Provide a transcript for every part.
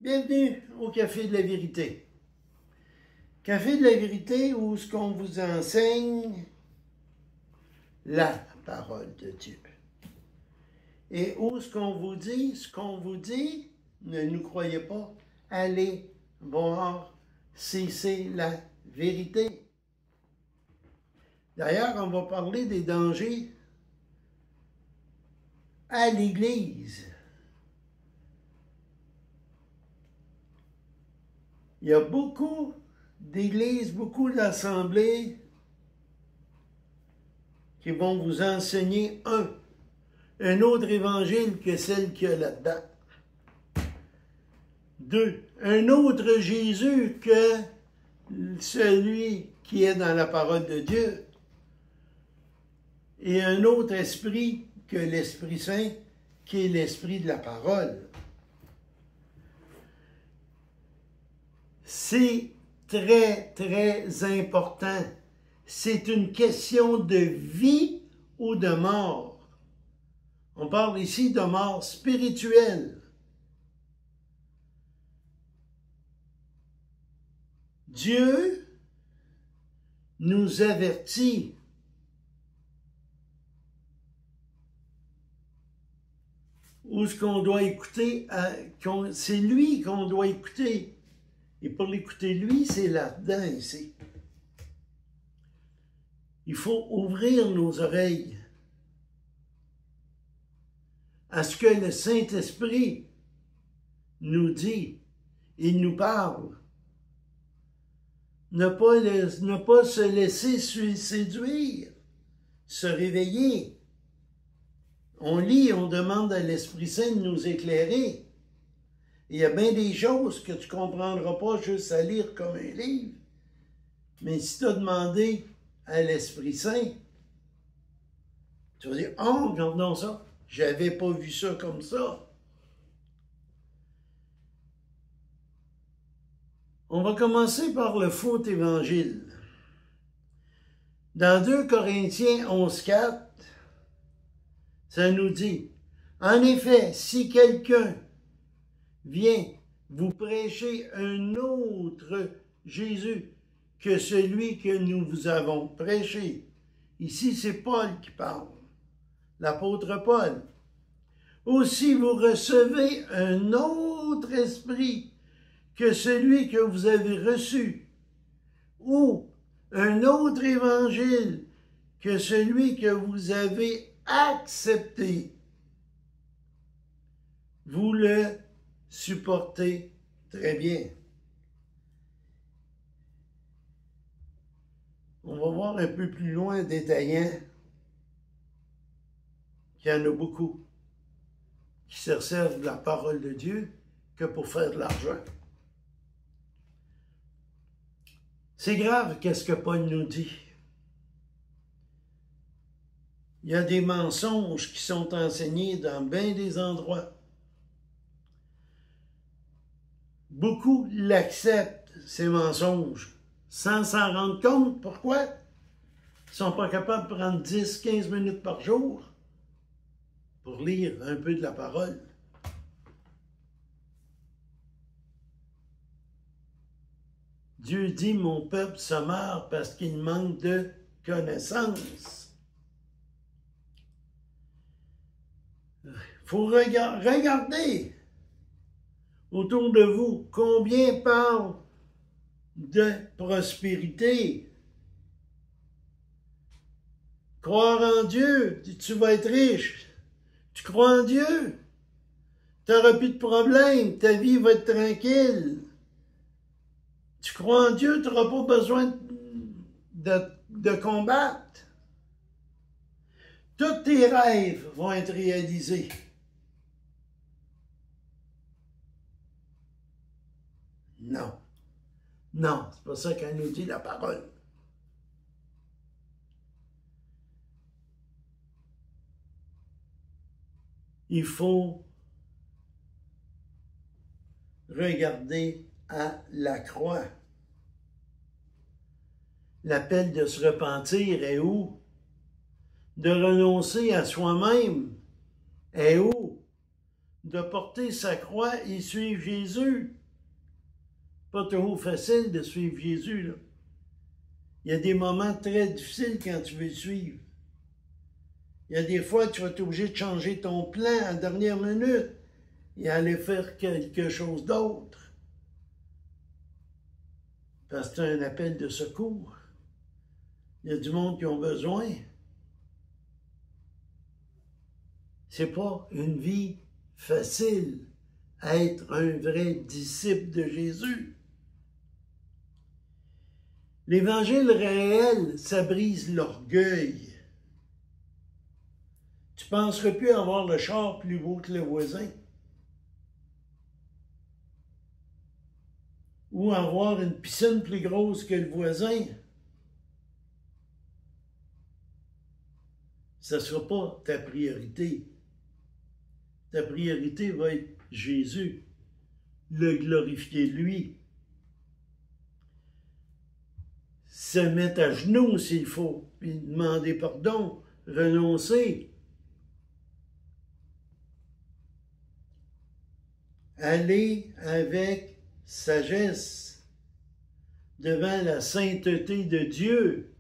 Bienvenue au Café de la Vérité. Café de la Vérité où ce qu'on vous enseigne la parole de Dieu. Et où ce qu'on vous dit, ne nous croyez pas, allez voir si c'est la vérité. D'ailleurs, on va parler des dangers à l'Église. Il y a beaucoup d'églises, beaucoup d'assemblées qui vont vous enseigner un autre évangile que celle qu'il y a là-dedans. 2, un autre Jésus que celui qui est dans la parole de Dieu. Et un autre esprit que l'Esprit Saint, qui est l'esprit de la parole. C'est très, très important. C'est une question de vie ou de mort. On parle ici de mort spirituelle. Dieu nous avertit. Où est-ce qu'on doit écouter? C'est lui qu'on doit écouter. Et pour l'écouter, lui, c'est là-dedans, ici. Il faut ouvrir nos oreilles à ce que le Saint-Esprit nous dit. Il nous parle. Ne pas se laisser séduire, se réveiller. On lit, on demande à l'Esprit Saint de nous éclairer. Il y a bien des choses que tu ne comprendras pas juste à lire comme un livre. Mais si tu as demandé à l'Esprit Saint, tu vas dire, « Oh, regardons ça, j'avais pas vu ça comme ça. » On va commencer par le faux évangile. Dans 2 Corinthiens 11,4, ça nous dit, « En effet, si quelqu'un vient vous prêcher un autre Jésus que celui que nous vous avons prêché. » Ici, c'est Paul qui parle, l'apôtre Paul. « Aussi vous recevez un autre esprit que celui que vous avez reçu, ou un autre évangile que celui que vous avez accepté. Vous le supportez très bien. » On va voir un peu plus loin, détaillant, qu'il y en a beaucoup qui se servent de la parole de Dieu que pour faire de l'argent. C'est grave qu'est-ce que Paul nous dit. Il y a des mensonges qui sont enseignés dans bien des endroits. Beaucoup l'acceptent, ces mensonges, sans s'en rendre compte. Pourquoi? Ils ne sont pas capables de prendre 10-15 minutes par jour pour lire un peu de la parole. Dieu dit, « Mon peuple se meurt parce qu'il manque de connaissance. » Il faut regarder autour de vous combien parlent de prospérité. Croire en Dieu, tu vas être riche. Tu crois en Dieu, tu n'auras plus de problème, ta vie va être tranquille. Tu crois en Dieu, tu n'auras pas besoin de combattre. Tous tes rêves vont être réalisés. Non. Non, c'est pas ça qu'elle nous dit la parole. Il faut regarder à la croix. L'appel de se repentir est où? De renoncer à soi-même est où? de porter sa croix et suivre Jésus. Pas trop facile de suivre Jésus, là. Il y a des moments très difficiles quand tu veux le suivre. Il y a des fois, tu vas être obligé de changer ton plan à la dernière minute et aller faire quelque chose d'autre. Parce que c'est un appel de secours. Il y a du monde qui ont besoin. C'est pas une vie facile à être un vrai disciple de Jésus. L'évangile réel, ça brise l'orgueil. Tu ne penserais plus avoir le char plus beau que le voisin. Ou avoir une piscine plus grosse que le voisin. Ça ne sera pas ta priorité. Ta priorité va être Jésus, le glorifier lui. Se mettre à genoux s'il faut, puis demander pardon, renoncer. Aller avec sagesse devant la sainteté de Dieu.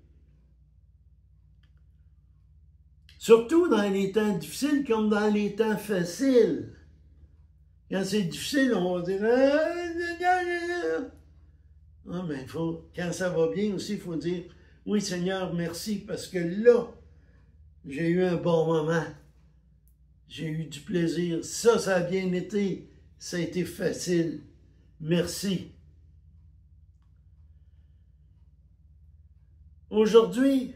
Surtout dans les temps difficiles comme dans les temps faciles. Quand c'est difficile, on va dire ah, mais quand ça va bien aussi, il faut dire oui Seigneur, merci, parce que là, j'ai eu un bon moment. J'ai eu du plaisir. Ça a bien été. Ça a été facile. Merci. Aujourd'hui,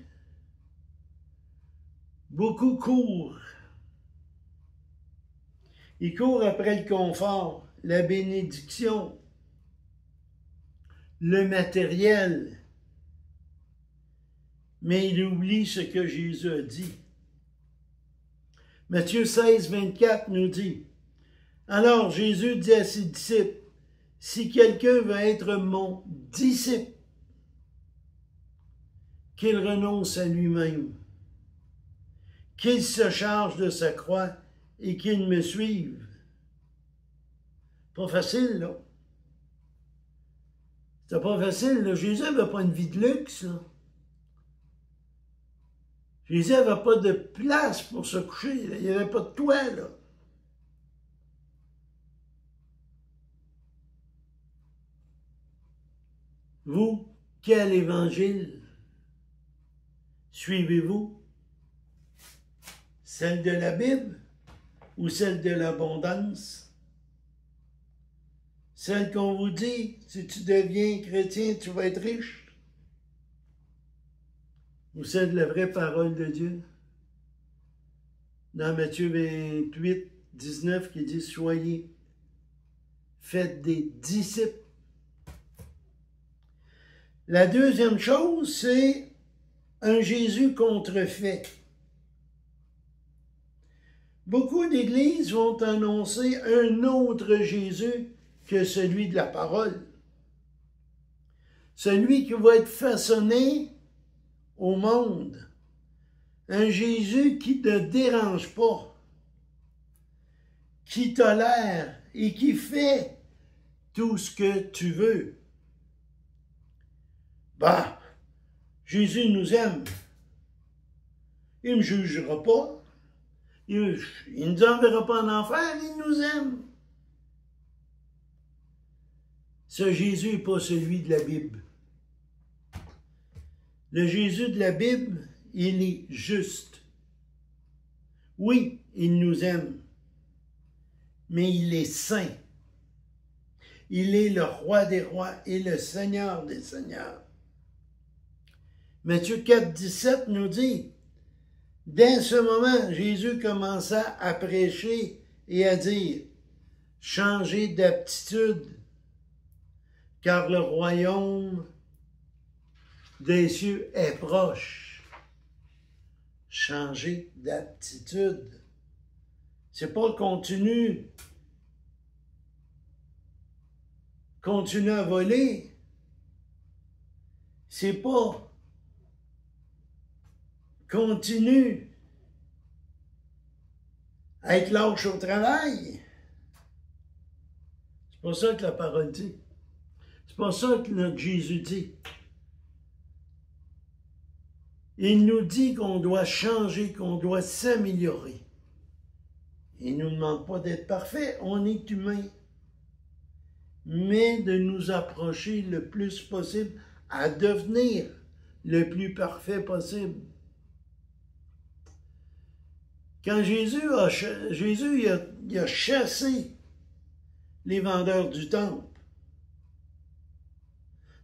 beaucoup courent. Ils courent après le confort, la bénédiction, le matériel. Mais ils oublient ce que Jésus a dit. Matthieu 16, 24 nous dit, « Alors Jésus dit à ses disciples, « Si quelqu'un veut être mon disciple, qu'il renonce à lui-même, qu'il se charge de sa croix et qu'il me suive. » Pas facile, là. C'était pas facile, là. Jésus n'avait pas une vie de luxe, là. Jésus n'avait pas de place pour se coucher, là. Il n'y avait pas de toit, là. Vous, quel évangile suivez-vous? Celle de la Bible ou celle de l'abondance? Celle qu'on vous dit, si tu deviens chrétien, tu vas être riche? Ou celle de la vraie parole de Dieu? Dans Matthieu 28, 19, qui dit « Soyez, faites des disciples. » La deuxième chose, c'est un Jésus contrefait. Beaucoup d'églises vont annoncer un autre Jésus que celui de la parole. Celui qui va être façonné au monde. Un Jésus qui ne dérange pas, qui tolère et qui fait tout ce que tu veux. Bah, Jésus nous aime. Il ne me jugera pas. Il ne nous enverra pas en enfer, il nous aime. Ce Jésus n'est pas celui de la Bible. Le Jésus de la Bible, il est juste. Oui, il nous aime, mais il est saint. Il est le roi des rois et le Seigneur des seigneurs. Matthieu 4, 17 nous dit, « Dès ce moment, Jésus commença à prêcher et à dire, « Changez d'aptitude, car le royaume des cieux est proche. » Changer d'aptitude. C'est pas continue à voler. C'est pas continue à être lâche au travail. pas ça que la parole dit. C'est pas ça que notre Jésus dit. Il nous dit qu'on doit changer, qu'on doit s'améliorer. Il ne nous demande pas d'être parfait, on est humain. Mais de nous approcher le plus possible à devenir le plus parfait possible. Quand Jésus a chassé les vendeurs du temple,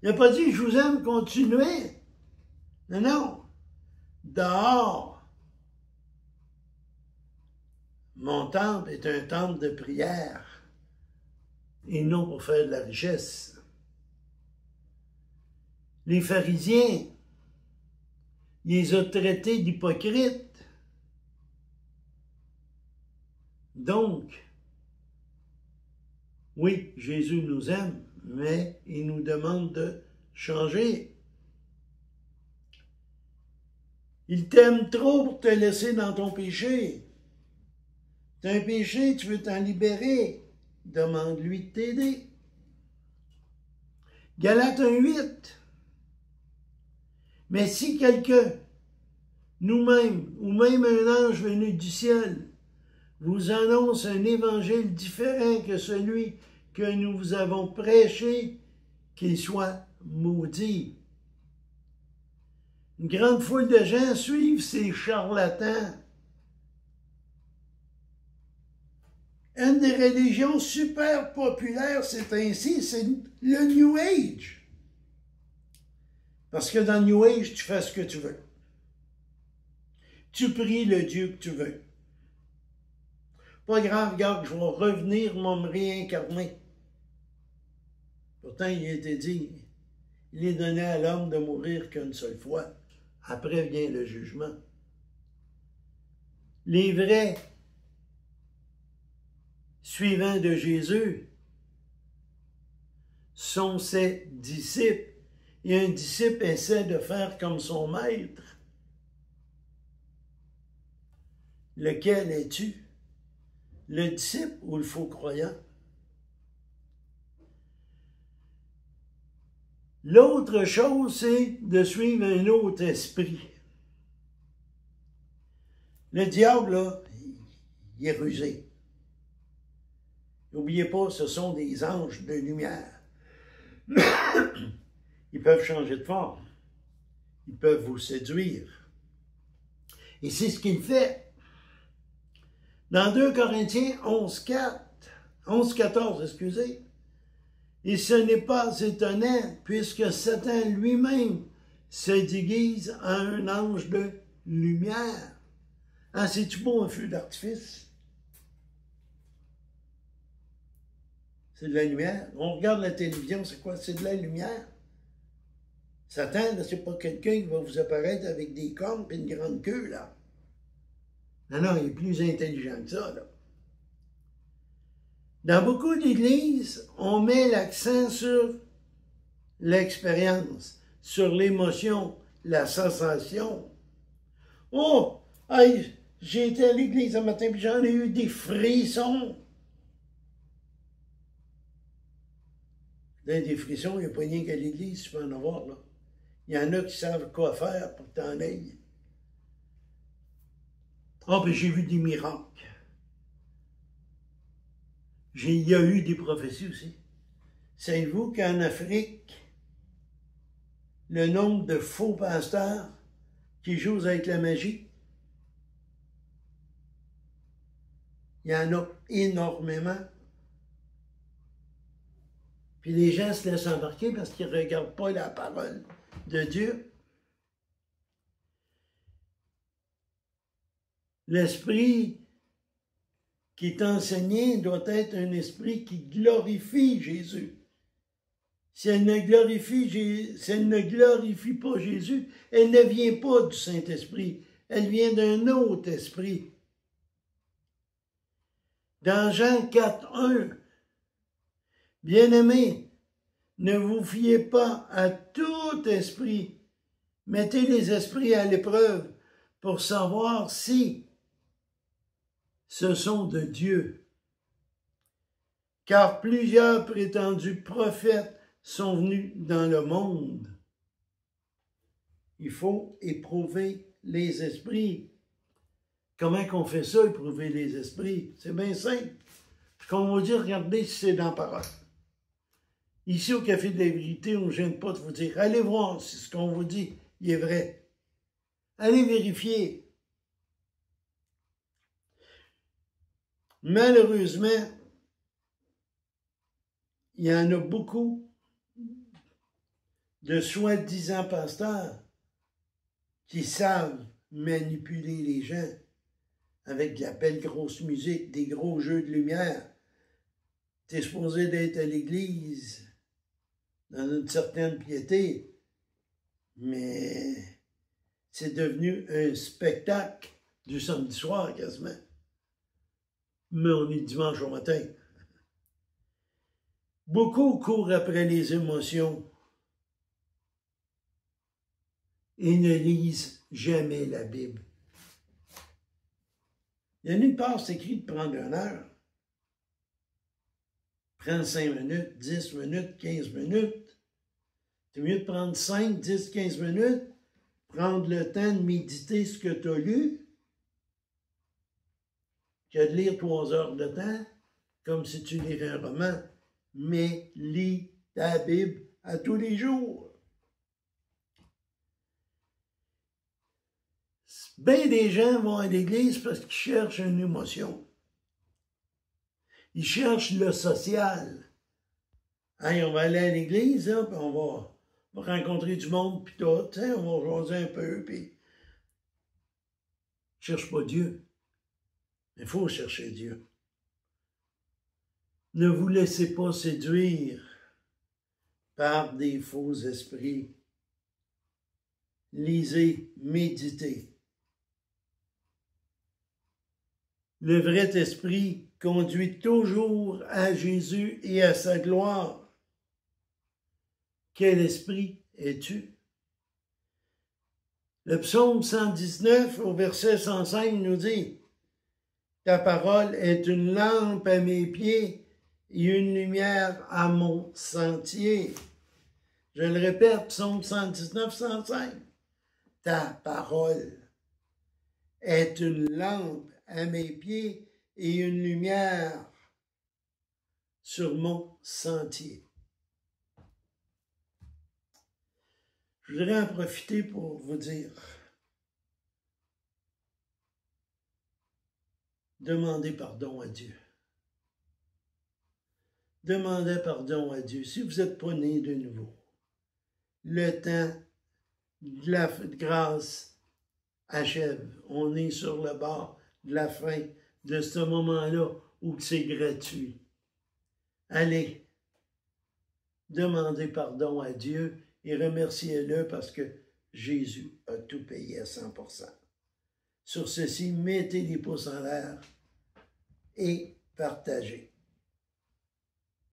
il n'a pas dit « je vous aime, continuez ». Non, non. Dehors. Mon temple est un temple de prière et non pour faire de la richesse. Les pharisiens, il les a traités d'hypocrites. Donc, oui, Jésus nous aime, mais il nous demande de changer. Il t'aime trop pour te laisser dans ton péché. Tu as un péché, tu veux t'en libérer. Demande-lui de t'aider. Galates 1:8. Mais si quelqu'un, nous-mêmes, ou même un ange venu du ciel, vous annonce un évangile différent que celui que nous vous avons prêché, qu'il soit maudit. Une grande foule de gens suivent ces charlatans. Une des religions super populaires, c'est ainsi, c'est le New Age. Parce que dans le New Age, tu fais ce que tu veux. Tu pries le Dieu que tu veux. Pas grave, regarde, je vais revenir, me réincarner. Pourtant, il a été dit, il est donné à l'homme de mourir qu'une seule fois. Après vient le jugement. Les vrais suivants de Jésus sont ses disciples. Et un disciple essaie de faire comme son maître. Lequel es-tu? Le disciple ou le faux croyant? L'autre chose, c'est de suivre un autre esprit. Le diable, là, il est rusé. N'oubliez pas, ce sont des anges de lumière. Ils peuvent changer de forme. Ils peuvent vous séduire. Et c'est ce qu'il fait. Dans 2 Corinthiens 11:14, excusez. Et ce n'est pas étonnant, puisque Satan lui-même se déguise en un ange de lumière. Ah, c'est-tu beau un feu d'artifice? C'est de la lumière. On regarde la télévision, c'est quoi? C'est de la lumière. Satan, c'est pas quelqu'un qui va vous apparaître avec des cornes et une grande queue, là. Non, non, il est plus intelligent que ça, là. Dans beaucoup d'églises, on met l'accent sur l'expérience, sur l'émotion, la sensation. Oh, hey, j'ai été à l'église ce matin et j'en ai eu des frissons. Dans des frissons, il n'y a pas rien qu'à l'église, tu peux en avoir, là. Il y en a qui savent quoi faire pour que tu en ailles. Ah, puis j'ai vu des miracles. Il y a eu des prophéties aussi. Savez-vous qu'en Afrique, le nombre de faux pasteurs qui jouent avec la magie, il y en a énormément. Puis les gens se laissent embarquer parce qu'ils ne regardent pas la parole de Dieu. L'esprit qui est enseigné doit être un esprit qui glorifie Jésus. Si elle ne glorifie pas Jésus, elle ne vient pas du Saint-Esprit, elle vient d'un autre esprit. Dans Jean 4:1, bien-aimés, ne vous fiez pas à tout esprit, mettez les esprits à l'épreuve pour savoir si ce sont de Dieu. car plusieurs prétendus prophètes sont venus dans le monde. Il faut éprouver les esprits. Comment qu'on fait ça, éprouver les esprits? C'est bien simple. Ce qu'on va dire, regardez si c'est dans la parole. Ici, au Café de la Vérité, on ne gêne pas de vous dire, allez voir si ce qu'on vous dit, il est vrai. Allez vérifier. Malheureusement, il y en a beaucoup de soi-disant pasteurs qui savent manipuler les gens avec de la belle grosse musique, des gros jeux de lumière. Tu es supposé d'être à l'église dans une certaine piété, mais c'est devenu un spectacle du samedi soir quasiment. Mais on est dimanche au matin. Beaucoup courent après les émotions et ne lisent jamais la Bible. Il y a nulle part, c'est écrit de prendre 1 heure. Prends 5 minutes, 10 minutes, 15 minutes. C'est mieux de prendre 5, 10, 15 minutes, prendre le temps de méditer ce que tu as lu, que de lire 3 heures de temps, comme si tu lirais un roman, mais lis ta Bible à tous les jours. Bien des gens vont à l'église parce qu'ils cherchent une émotion. Ils cherchent le social. Hey, on va aller à l'église, hein, puis on va rencontrer du monde, puis tout, on va jaser un peu, puis... Cherche pas Dieu. Il faut chercher Dieu. Ne vous laissez pas séduire par des faux esprits. Lisez, méditez. Le vrai esprit conduit toujours à Jésus et à sa gloire. Quel esprit es-tu? Le psaume 119 au verset 105 nous dit « Ta parole est une lampe à mes pieds et une lumière à mon sentier. » Je le répète, psaume 119, 105. « Ta parole est une lampe à mes pieds et une lumière sur mon sentier. » Je voudrais en profiter pour vous dire, demandez pardon à Dieu. Demandez pardon à Dieu. Si vous n'êtes pas né de nouveau, le temps de la grâce achève. On est sur le bord de la fin de ce moment-là où c'est gratuit. Allez, demandez pardon à Dieu et remerciez-le parce que Jésus a tout payé à 100%. Sur ceci, mettez les pouces en l'air et partagez.